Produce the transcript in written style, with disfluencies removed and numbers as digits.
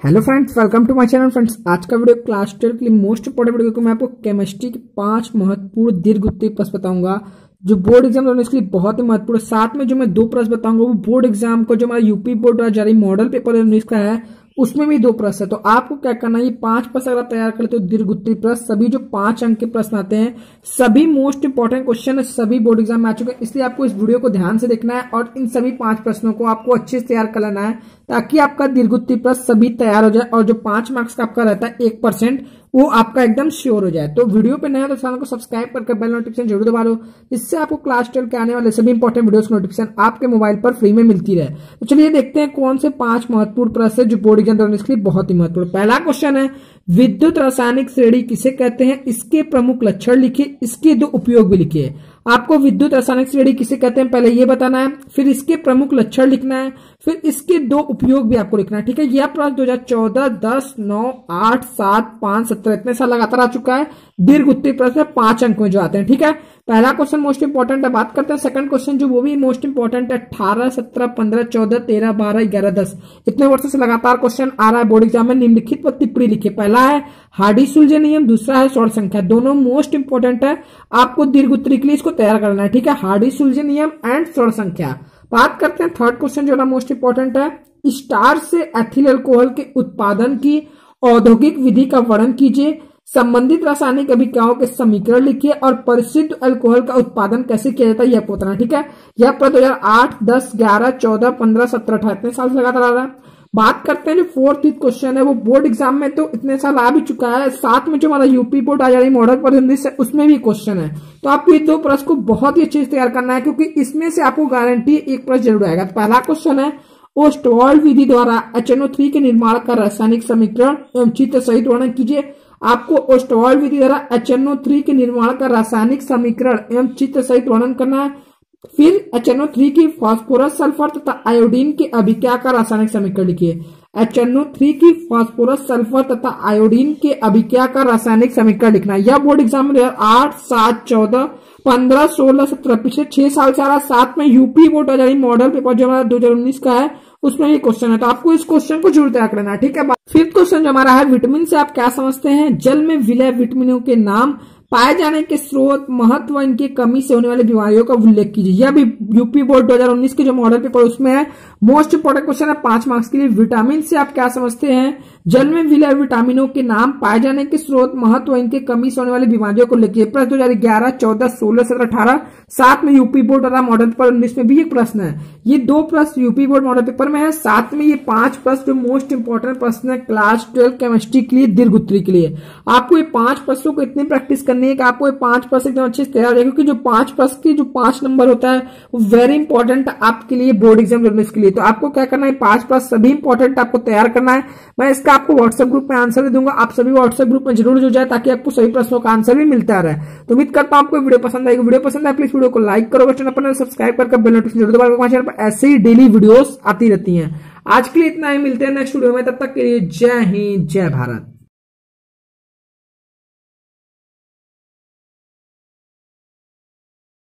Hello friends, welcome to my channel. Friends, आज का video class 12 के लिए मोस्ट इंपोर्टेंट वीडियो को मैं आपको केमिस्ट्री के 5 महत्वपूर्ण दीर्घवृत्तीय प्रश्न बताऊंगा जो बोर्ड एग्जाम होने के लिए बहुत ही महत्वपूर्ण। साथ में जो मैं 2 प्रश्न बताऊंगा वो बोर्ड एग्जाम को जो हमारा यूपी बोर्ड द्वारा जारी मॉडल पेपर 19 का है उसमें भी 2 प्रश्न है। तो आपको क्या करना है, ये 5 प्रश्न अगर आप तैयार कर लेते हो दीर्घवृत्तीय प्रश्न, सभी जो 5 अंक के प्रश्न आते हैं सभी मोस्ट इंपोर्टेंट क्वेश्चन है, सभी बोर्ड एग्जाम में आ चुके हैं। इसलिए आपको इस वीडियो को ध्यान से देखना है और इन सभी 5 प्रश्नों को आपको अच्छे से तैयार कर लेना है ताकि आपका दीर्घवृत्तीय प्रश्न सभी तैयार हो जाए और जो 5 मार्क्स का आपका रहता है 1% वो आपका एकदम श्योर हो जाए। तो वीडियो पे नया तो चैनल को सब्सक्राइब करके बेल नोटिफिकेशन जरूर दबा लो, इससे आपको क्लास 12 के आने वाले सभी इंपॉर्टेंट वीडियोस की नोटिफिकेशन आपके मोबाइल पर फ्री में मिलती रहे। तो चलिए देखते हैं कौन से 5 महत्वपूर्ण प्रश्न जो बोर्ड एग्जाम के लिए बहुत ही महत्वपूर्ण। पहला क्वेश्चन है, विद्युत रासायनिक श्रेणी किसे कहते हैं, इसके प्रमुख लक्षण लिखिए, इसके 2 उपयोग भी लिखिए। आपको विद्युत रासायनिक श्रेणी किसे कहते हैं पहले ये बताना है, फिर इसके प्रमुख लक्षण लिखना है, फिर इसके 2 उपयोग भी आपको लिखना है। ठीक है, यह प्रश्न 2014, 10, 9, 8, 7, 5, 17 इतने साल लगातार आ चुका है। दीर्घवृत्तीय प्रश्न 5 अंक में जो आते हैं। ठीक है, पहला क्वेश्चन मोस्ट इंपोर्टेंट है। बात करते हैं सेकंड क्वेश्चन जो वो भी मोस्ट इंपोर्टेंट है। 18, 17, 15, 14, 13, 12, 11, 10 इतने वर्षों से लगातार क्वेश्चन आ रहा है बोर्ड एग्जाम में। निम्नलिखित पर टिप्पणी लिखिए। पहला है हार्डी-सुलजे नियम, दूसरा है स्वर्ण संख्या। दोनों मोस्ट इंपोर्टेंट है, आपको दीर्घवृत्तीय के लिए इसको तैयार करना है। ठीक है, हार्डी-सुलजे नियम एंड स्वर्ण संख्या। बात करते हैं थर्ड क्वेश्चन जो ना मोस्ट इंपोर्टेंट है। स्टार्च से एथिल अल्कोहल के उत्पादन की औद्योगिक विधि का वर्णन कीजिए, संबंधित रासायनिक अभिक्रियाओं के समीकरण लिखिए और परिशुद्ध अल्कोहल का उत्पादन कैसे किया जाता है यह बताना। ठीक है, यह प्रश्न 2008, 10, 11, 14, 15, 17, 18 इतने साल से लगातार आ रहा है। बात करते हैं जो 4th क्वेश्चन है वो बोर्ड एग्जाम में तो इतने साल आ भी चुका है, साथ में जो हमारा यूपी बोर्ड आजादी मॉडल पर उसमें भी क्वेश्चन है। तो आपको ये 2 प्रश्न को बहुत ही अच्छे से तैयार करना है क्योंकि इसमें से आपको गारंटी 1 प्रश्न जरूर आएगा। तो पहला क्वेश्चन है, ओस्टवाल्ड विधि द्वारा HNO3 के निर्माण का रासायनिक समीकरण एवं चित्र सहित वर्णन कीजिए। आपको ओस्टवाल्ड विधि द्वारा HNO3 के निर्माण का रासायनिक समीकरण एवं चित्र सहित वर्णन करना है। फिर HNO3 की फास्फोरस सल्फर तथा आयोडीन के अभिक्रिया का रासायनिक समीकरण लिखिए। HNO3 की फास्फोरस सल्फर तथा आयोडीन के अभिक्रिया का रासायनिक समीकरण लिखना है। यह बोर्ड एग्जाम में 8, 7, 14, 15, 16, 17 पिछले 6 साल से आ रहा। साथ में यूपी बोर्ड आजादी मॉडल पेपर जो हमारा 2019 का है उसमें ये क्वेश्चन है, तो आपको इस क्वेश्चन को जरूर तैयार करना है। ठीक है, 5th क्वेश्चन जो हमारा है, विटामिन से आप क्या समझते हैं, जल में विलय विटामिनों के नाम, पाए जाने के स्रोत, महत्व, इनकी कमी से होने वाली बीमारियों का उल्लेख कीजिए। यह भी यूपी बोर्ड 2019 के जो मॉडल पेपर उसमें है। मोस्ट इंपोर्टेंट क्वेश्चन है 5 मार्क्स के लिए। विटामिन से आप क्या समझते हैं, जल में विलय विटामिनों के नाम, पाए जाने के स्रोत, महत्व, इनके कमी से होने वाली बीमारियों को लिखिए। प्रश्न 2011, 14, 16, 17, 18 साथ में यूपी बोर्ड वाला मॉडल पेपर 19 में भी एक प्रश्न है। ये 2 प्रश्न यूपी बोर्ड मॉडल पेपर में है, साथ में ये 5 प्रश्न जो मोस्ट इंपोर्टेंट प्रश्न है क्लास 12 केमिस्ट्री के लिए, दीर्घवृत्तीय के लिए। आपको ये 5 प्रश्नों को इतनी प्रैक्टिस करनी है कि आपको ये 5 प्रश्न एकदम अच्छे से तैयार हो, क्योंकि जो 5 प्रश्न की जो 5 नंबर होता है वो वेरी इंपॉर्टेंट आपके लिए बोर्ड एग्जाम के लिए। तो आपको क्या करना है, 5 प्रश्न सभी इंपॉर्टेंट आपको तैयार करना है। मैं इसका आपको व्हाट्सएप ग्रुप में आंसर दे दूंगा, आप सभी व्हाट्सएप ग्रुप में जरूर जुड़ जाए ताकि आपको सभी प्रश्नों का आंसर भी मिलता रहे। तो उम्मीद करता हूं आपको वीडियो पसंद आएगी। वीडियो पसंद आए प्लीज वीडियो को लाइक करो, चैनल पर सब्सक्राइब करके बेल नोटिफिकेशन जरूर दबाओ। हमारे चैनल पर ऐसे ही डेली वीडियोस आती रहती हैं। आज के लिए इतना ही, मिलते हैं नेक्स्ट वीडियो में, तब तक के लिए जय हिंद, जय भारत।